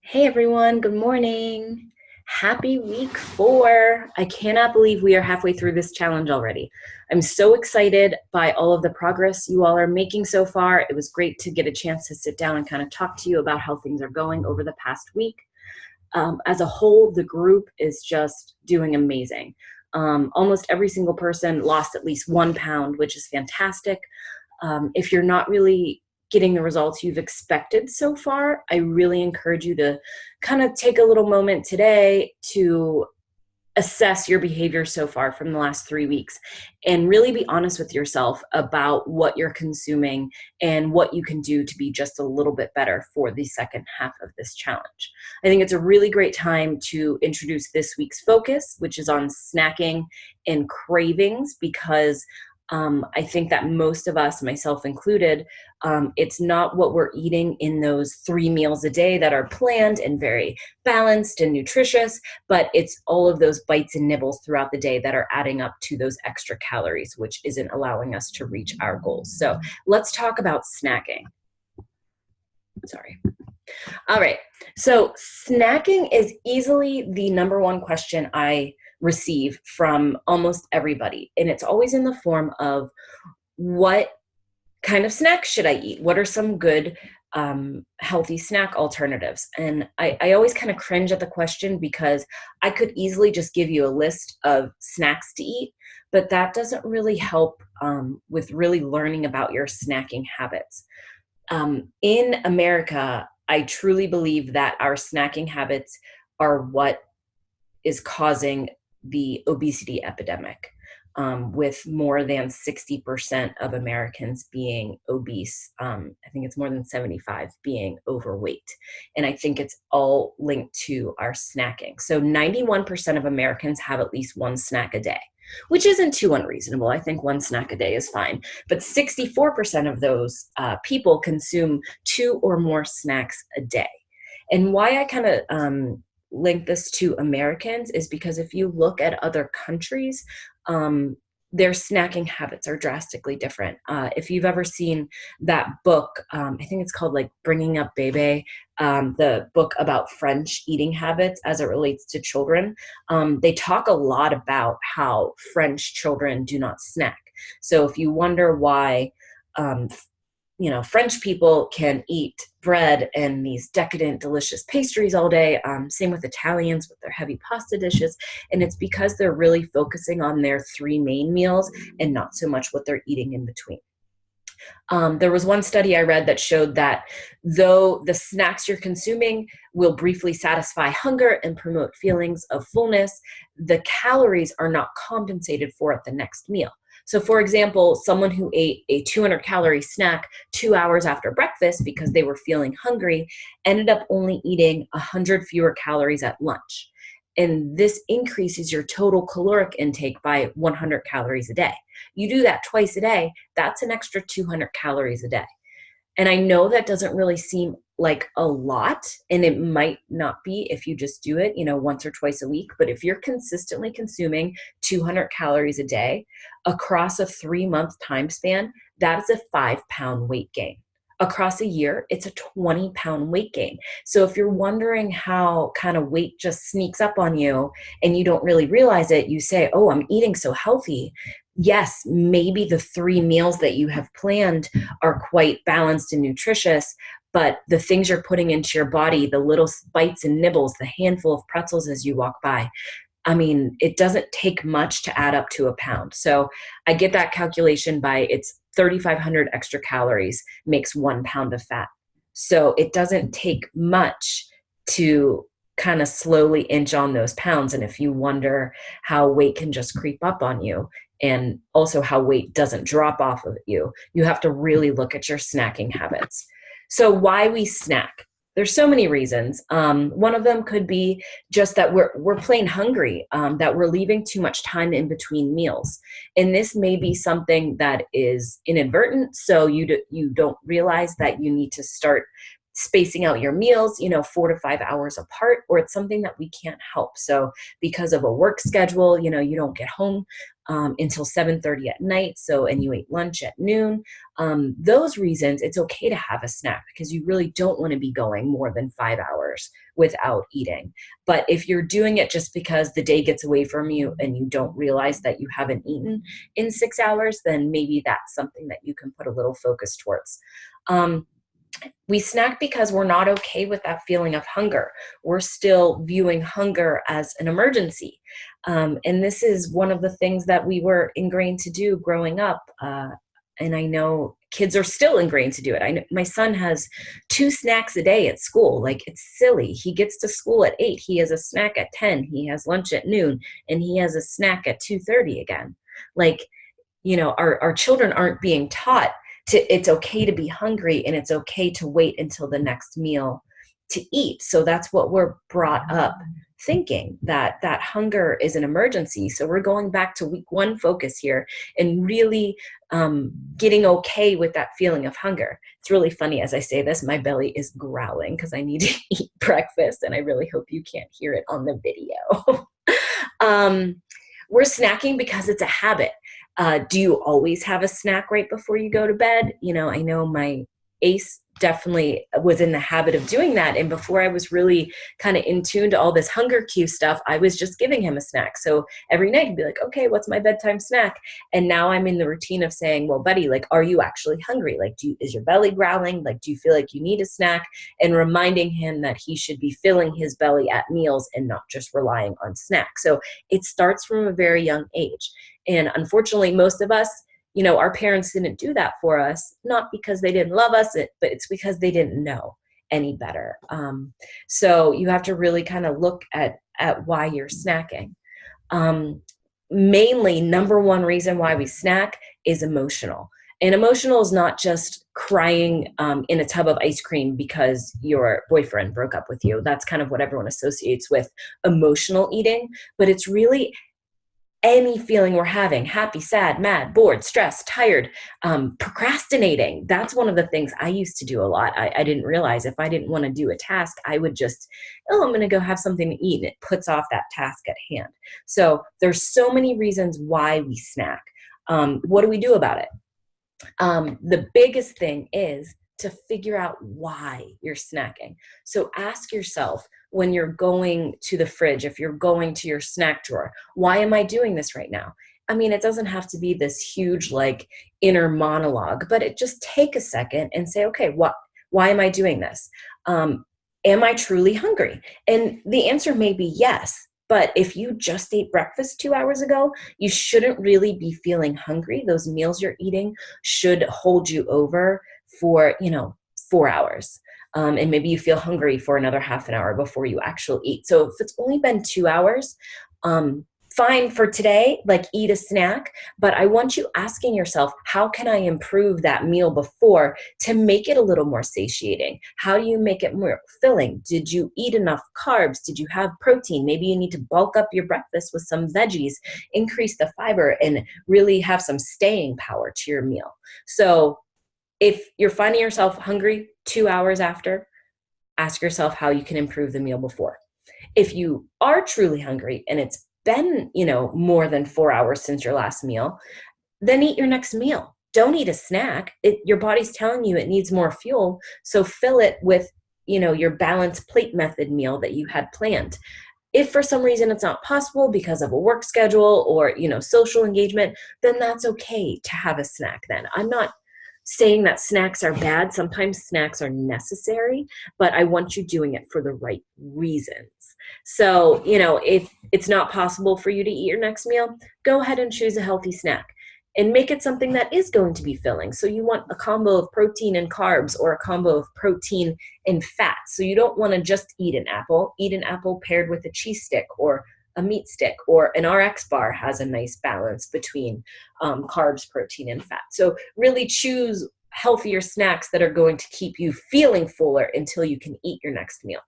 Hey everyone, good morning. Happy week 4. I cannot believe we are halfway through this challenge already. I'm so excited by all of the progress you all are making so far. It was great to get a chance to sit down and kind of talk to you about how things are going over the past week. As a whole, the group is just doing amazing. Almost every single person lost at least 1 pound, which is fantastic. If you're not really getting the results you've expected so far, I really encourage you to kind of take a little moment today to assess your behavior so far from the last 3 weeks and really be honest with yourself about what you're consuming and what you can do to be just a little bit better for the second half of this challenge. I think it's a really great time to introduce this week's focus, which is on snacking and cravings, because I think that most of us, myself included, it's not what we're eating in those 3 meals a day that are planned and very balanced and nutritious, but it's all of those bites and nibbles throughout the day that are adding up to those extra calories, which isn't allowing us to reach our goals. So let's talk about snacking. Sorry. All right. So snacking is easily the number one question I receive from almost everybody. And it's always in the form of, what kind of snacks should I eat? What are some good healthy snack alternatives? And I always kind of cringe at the question, because I could easily just give you a list of snacks to eat, but that doesn't really help with really learning about your snacking habits. In America, I truly believe that our snacking habits are what is causing the obesity epidemic, with more than 60% of Americans being obese. I think it's more than 75 being overweight. And I think it's all linked to our snacking. So 91% of Americans have at least one snack a day, which isn't too unreasonable. I think one snack a day is fine. But 64% of those people consume 2 or more snacks a day. And why I kind of link this to Americans is because if you look at other countries, their snacking habits are drastically different. If you've ever seen that book, I think it's called like Bringing Up Bebe, the book about French eating habits as it relates to children, they talk a lot about how French children do not snack. So if you wonder why, French people can eat bread and these decadent, delicious pastries all day. Same with Italians with their heavy pasta dishes. And it's because they're really focusing on their 3 main meals and not so much what they're eating in between. There was one study I read that showed that though the snacks you're consuming will briefly satisfy hunger and promote feelings of fullness, the calories are not compensated for at the next meal. So for example, someone who ate a 200-calorie snack 2 hours after breakfast because they were feeling hungry ended up only eating 100 fewer calories at lunch. And this increases your total caloric intake by 100 calories a day. You do that twice a day, that's an extra 200 calories a day. And I know that doesn't really seem like a lot, and it might not be if you just do it, once or twice a week. But if you're consistently consuming 200 calories a day across a 3-month time span, that is a 5-pound weight gain. Across a year, it's a 20-pound weight gain. So if you're wondering how kind of weight just sneaks up on you and you don't really realize it, you say, oh, I'm eating so healthy. Yes, maybe the 3 meals that you have planned are quite balanced and nutritious, but the things you're putting into your body, the little bites and nibbles, the handful of pretzels as you walk by, I mean, it doesn't take much to add up to a pound. So I get that calculation by it's 3,500 extra calories makes 1 pound of fat. So it doesn't take much to kind of slowly inch on those pounds. And if you wonder how weight can just creep up on you, and also how weight doesn't drop off of you, you have to really look at your snacking habits. So why we snack? There's so many reasons. One of them could be just that we're plain hungry, that we're leaving too much time in between meals. And this may be something that is inadvertent, so you don't realize that you need to start spacing out your meals, 4 to 5 hours apart, or it's something that we can't help. So because of a work schedule, you don't get home until 7:30 at night. So, and you ate lunch at noon. Those reasons, it's okay to have a snack because you really don't want to be going more than 5 hours without eating. But if you're doing it just because the day gets away from you and you don't realize that you haven't eaten in 6 hours, then maybe that's something that you can put a little focus towards. We snack because we're not okay with that feeling of hunger. We're still viewing hunger as an emergency. And this is one of the things that we were ingrained to do growing up. And I know kids are still ingrained to do it. I know my son has 2 snacks a day at school. Like, it's silly. He gets to school at 8. He has a snack at 10. He has lunch at noon, and he has a snack at 2:30 again. Like, our children aren't being taught it's okay to be hungry, and it's okay to wait until the next meal to eat. So that's what we're brought up thinking, that hunger is an emergency. So we're going back to week 1 focus here and really getting okay with that feeling of hunger. It's really funny as I say this, my belly is growling because I need to eat breakfast, and I really hope you can't hear it on the video. We're snacking because it's a habit. Do you always have a snack right before you go to bed? I know my ace definitely was in the habit of doing that. And before I was really kind of in tune to all this hunger cue stuff, I was just giving him a snack. So every night he'd be like, okay, what's my bedtime snack? And now I'm in the routine of saying, well, buddy, like, are you actually hungry? Like, is your belly growling? Like, do you feel like you need a snack? And reminding him that he should be filling his belly at meals and not just relying on snacks. So it starts from a very young age. And unfortunately, most of us, our parents didn't do that for us, not because they didn't love us, but it's because they didn't know any better. So you have to really kind of look at why you're snacking. Mainly, number one reason why we snack is emotional. And emotional is not just crying in a tub of ice cream because your boyfriend broke up with you. That's kind of what everyone associates with emotional eating, but it's really any feeling we're having: happy, sad, mad, bored, stressed, tired, procrastinating. That's one of the things I used to do a lot. I didn't realize if I didn't want to do a task, I would just, I'm going to go have something to eat, and it puts off that task at hand. So there's so many reasons why we snack. What do we do about it? The biggest thing is to figure out why you're snacking. So ask yourself, when you're going to the fridge, if you're going to your snack drawer, why am I doing this right now? I mean, it doesn't have to be this huge inner monologue, but just take a second and say, okay, why am I doing this? Am I truly hungry? And the answer may be yes. But if you just ate breakfast 2 hours ago, you shouldn't really be feeling hungry. Those meals you're eating should hold you over for, 4 hours. And maybe you feel hungry for another half an hour before you actually eat. So if it's only been 2 hours, fine for today, eat a snack, but I want you asking yourself, how can I improve that meal before to make it a little more satiating? How do you make it more filling? Did you eat enough carbs? Did you have protein? Maybe you need to bulk up your breakfast with some veggies, increase the fiber, and really have some staying power to your meal. So if you're finding yourself hungry 2 hours after, ask yourself how you can improve the meal before. If you are truly hungry and it's been, more than 4 hours since your last meal, then eat your next meal. Don't eat a snack. Your body's telling you it needs more fuel. So fill it with, your balanced plate method meal that you had planned. If for some reason it's not possible because of a work schedule or, social engagement, then that's okay to have a snack then. I'm not saying that snacks are bad. Sometimes snacks are necessary, but I want you doing it for the right reasons. So, if it's not possible for you to eat your next meal, go ahead and choose a healthy snack and make it something that is going to be filling. So you want a combo of protein and carbs, or a combo of protein and fat. So you don't want to just eat an apple paired with a cheese stick or a meat stick, or an RX bar has a nice balance between carbs, protein, and fat. So really choose healthier snacks that are going to keep you feeling fuller until you can eat your next meal.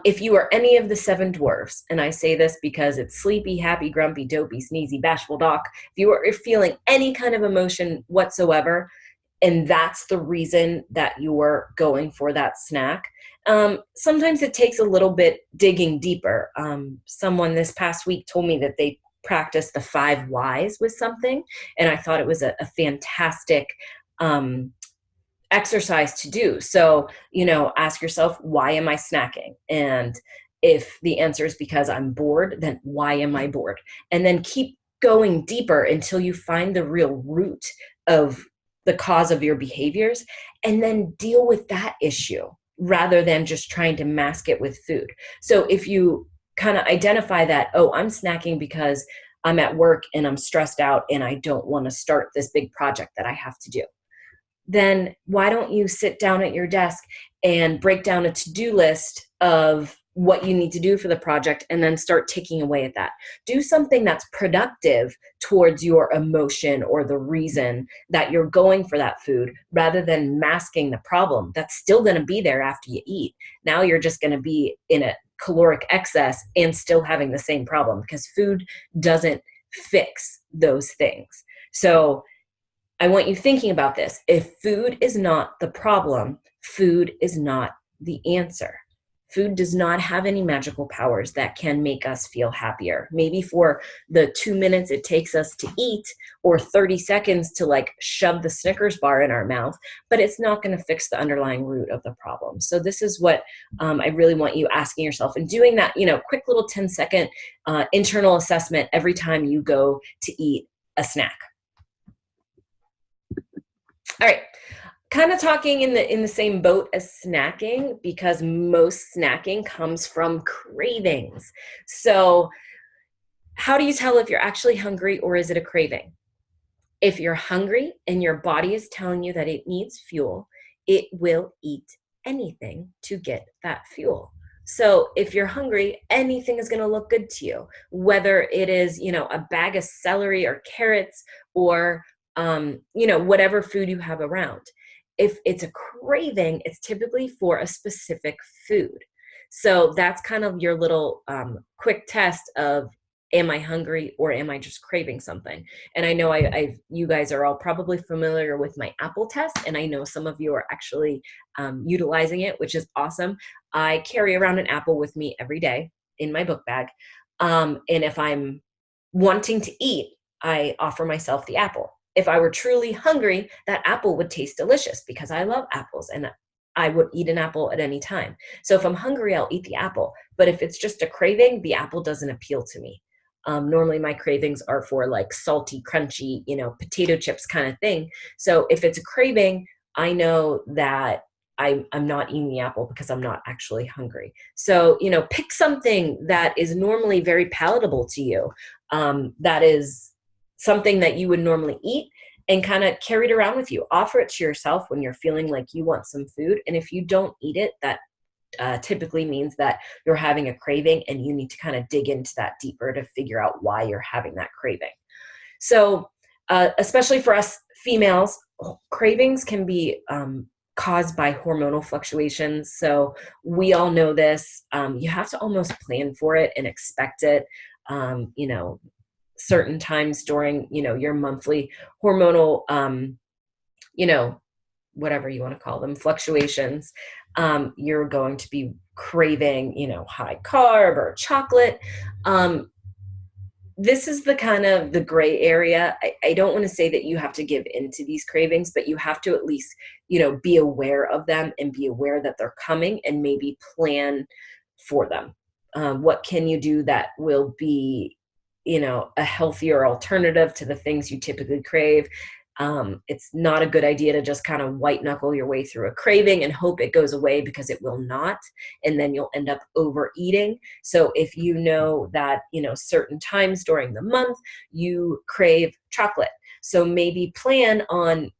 If you are any of the 7 dwarfs, and I say this because it's sleepy, happy, grumpy, dopey, sneezy, bashful, doc, if you are feeling any kind of emotion whatsoever, and that's the reason that you're going for that snack. Sometimes it takes a little bit digging deeper. Someone this past week told me that they practiced the 5 whys with something, and I thought it was a fantastic um, exercise to do. So, ask yourself, why am I snacking? And if the answer is because I'm bored, then why am I bored? And then keep going deeper until you find the real root of the cause of your behaviors, and then deal with that issue rather than just trying to mask it with food. So if you kind of identify that, oh, I'm snacking because I'm at work and I'm stressed out and I don't want to start this big project that I have to do, then why don't you sit down at your desk and break down a to-do list of what you need to do for the project and then start ticking away at that. Do something that's productive towards your emotion or the reason that you're going for that food, rather than masking the problem that's still going to be there after you eat. Now you're just going to be in a caloric excess and still having the same problem, because food doesn't fix those things. So I want you thinking about this. If food is not the problem, food is not the answer. Food does not have any magical powers that can make us feel happier. Maybe for the 2 minutes it takes us to eat, or 30 seconds to like shove the Snickers bar in our mouth, but it's not going to fix the underlying root of the problem. So this is what I really want you asking yourself, and doing that, quick little 10-second internal assessment every time you go to eat a snack. All right, kind of talking in the same boat as snacking, because most snacking comes from cravings. So how do you tell if you're actually hungry or is it a craving? If you're hungry and your body is telling you that it needs fuel, it will eat anything to get that fuel. So if you're hungry, anything is going to look good to you, whether it is, a bag of celery or carrots, or whatever food you have around. If it's a craving, it's typically for a specific food. So that's kind of your little quick test of, am I hungry or am I just craving something? And I know you guys are all probably familiar with my apple test, and I know some of you are actually utilizing it, which is awesome. I carry around an apple with me every day in my book bag. And if I'm wanting to eat, I offer myself the apple. If I were truly hungry, that apple would taste delicious because I love apples and I would eat an apple at any time. So if I'm hungry, I'll eat the apple. But if it's just a craving, the apple doesn't appeal to me. Normally my cravings are for like salty, crunchy, potato chips kind of thing. So if it's a craving, I know that I'm not eating the apple because I'm not actually hungry. So, pick something that is normally very palatable to you, that is something that you would normally eat, and kind of carry it around with you. Offer it to yourself when you're feeling like you want some food. And if you don't eat it, that typically means that you're having a craving, and you need to kind of dig into that deeper to figure out why you're having that craving. So especially for us females, cravings can be caused by hormonal fluctuations. So we all know this. You have to almost plan for it and expect it. Certain times during, your monthly hormonal, whatever you want to call them, fluctuations, you're going to be craving, high carb or chocolate. This is the kind of the gray area. I don't want to say that you have to give into these cravings, but you have to at least, be aware of them and be aware that they're coming, and maybe plan for them. What can you do that will be, a healthier alternative to the things you typically crave? It's not a good idea to just kind of white knuckle your way through a craving and hope it goes away, because it will not. And then you'll end up overeating. So if you know that, certain times during the month you crave chocolate, so maybe plan on,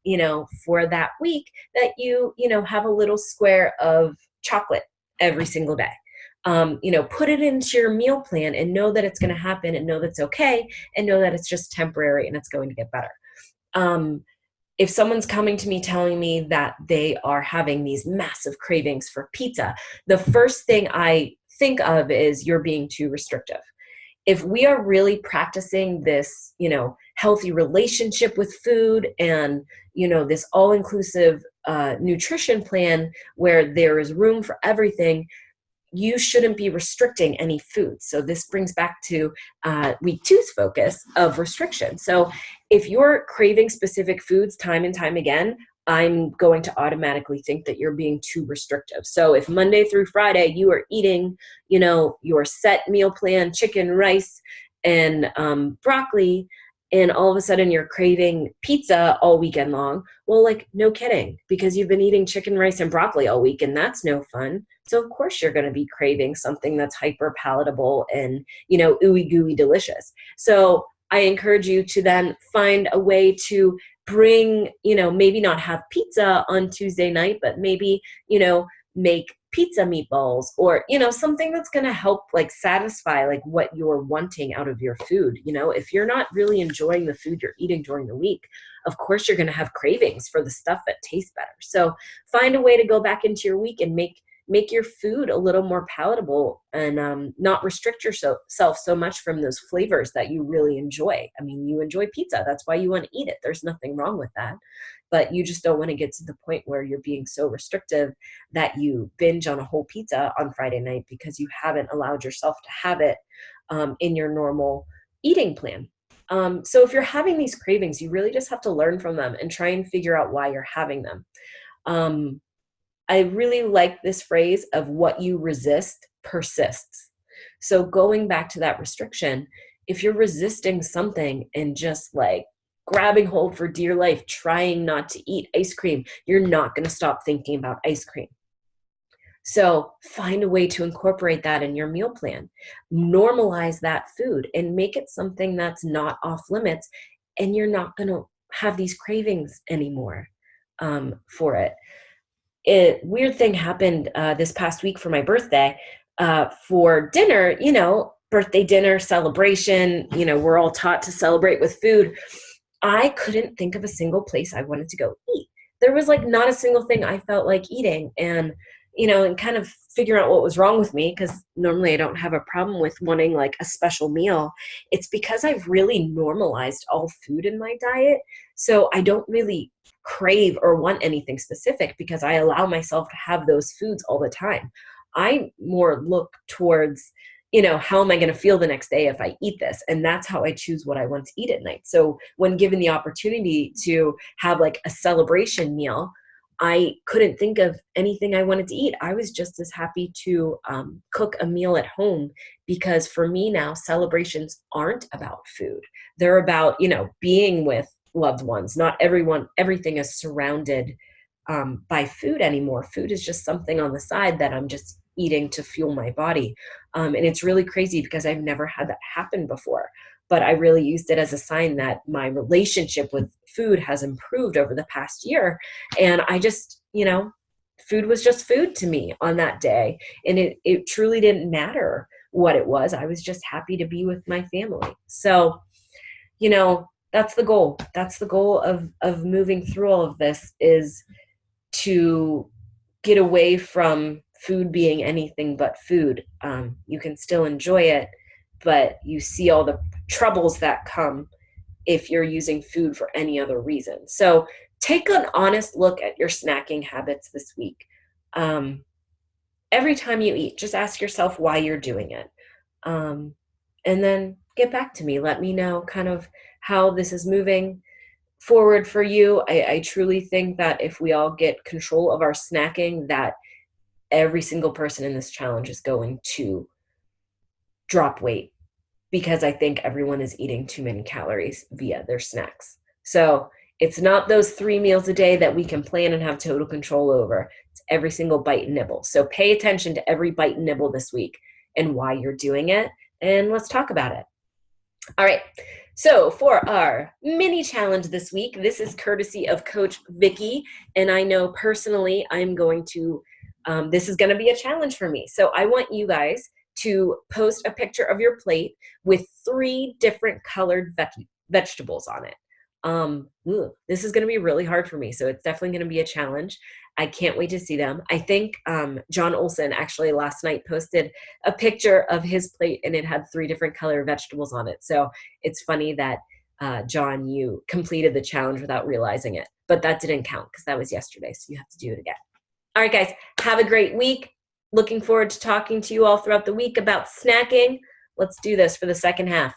for that week that you have a little square of chocolate every single day. Put it into your meal plan and know that it's going to happen, and know that's okay, and know that it's just temporary and it's going to get better. If someone's coming to me telling me that they are having these massive cravings for pizza, the first thing I think of is, you're being too restrictive. If we are really practicing this, healthy relationship with food, and, this all-inclusive nutrition plan where there is room for everything, you shouldn't be restricting any food. So this brings back to week two's focus of restriction. So if you're craving specific foods time and time again, I'm going to automatically think that you're being too restrictive. So if Monday through Friday you are eating, your set meal plan, chicken, rice, and broccoli, and all of a sudden you're craving pizza all weekend long, well, no kidding, because you've been eating chicken, rice, and broccoli all week, and that's no fun. So of course you're going to be craving something that's hyper palatable and, ooey gooey delicious. So I encourage you to then find a way to bring, maybe not have pizza on Tuesday night, but maybe, make pizza meatballs, or something that's going to help satisfy what you're wanting out of your food. If you're not really enjoying the food you're eating during the week, of course you're going to have cravings for the stuff that tastes better. So find a way to go back into your week and make your food a little more palatable, and not restrict yourself so much from those flavors that you really enjoy. I mean, you enjoy pizza. That's why you want to eat it. There's nothing wrong with that. But you just don't want to get to the point where you're being so restrictive that you binge on a whole pizza on Friday night because you haven't allowed yourself to have it in your normal eating plan. So if you're having these cravings, you really just have to learn from them and try and figure out why you're having them. I really like this phrase of what you resist persists. So going back to that restriction, if you're resisting something and just grabbing hold for dear life, trying not to eat ice cream, you're not going to stop thinking about ice cream. So find a way to incorporate that in your meal plan. Normalize that food and make it something that's not off limits, and you're not going to have these cravings anymore for it. Weird thing happened this past week for my birthday. For dinner, birthday dinner, celebration, we're all taught to celebrate with food. I couldn't think of a single place I wanted to go eat. There was not a single thing I felt like eating. And, and kind of figuring out what was wrong with me, because normally I don't have a problem with wanting a special meal. It's because I've really normalized all food in my diet. So I don't really crave or want anything specific because I allow myself to have those foods all the time. I more look towards, how am I going to feel the next day if I eat this? And that's how I choose what I want to eat at night. So when given the opportunity to have a celebration meal, I couldn't think of anything I wanted to eat. I was just as happy to cook a meal at home, because for me now, celebrations aren't about food. They're about, being with loved ones. Not everything is surrounded by food anymore. Food is just something on the side that I'm just eating to fuel my body. And it's really crazy because I've never had that happen before. But I really used it as a sign that my relationship with food has improved over the past year. And I just, food was just food to me on that day. And it truly didn't matter what it was. I was just happy to be with my family. So, that's the goal. That's the goal of moving through all of this, is to get away from food being anything but food. You can still enjoy it, but you see all the troubles that come if you're using food for any other reason. So take an honest look at your snacking habits this week. Every time you eat, just ask yourself why you're doing it. And then get back to me. Let me know kind of how this is moving forward for you. I truly think that if we all get control of our snacking, that every single person in this challenge is going to drop weight, because I think everyone is eating too many calories via their snacks. So it's not those 3 meals a day that we can plan and have total control over. It's every single bite and nibble. So pay attention to every bite and nibble this week and why you're doing it. And let's talk about it. All right. So for our mini challenge this week, this is courtesy of Coach Vicky. And I know personally I'm going to, this is going to be a challenge for me. So I want you guys to post a picture of your plate with 3 different colored vegetables on it. This is going to be really hard for me. So it's definitely going to be a challenge. I can't wait to see them. I think John Olson actually last night posted a picture of his plate and it had 3 different color vegetables on it. So it's funny that John, you completed the challenge without realizing it, but that didn't count because that was yesterday. So you have to do it again. All right, guys, have a great week. Looking forward to talking to you all throughout the week about snacking. Let's do this for the second half.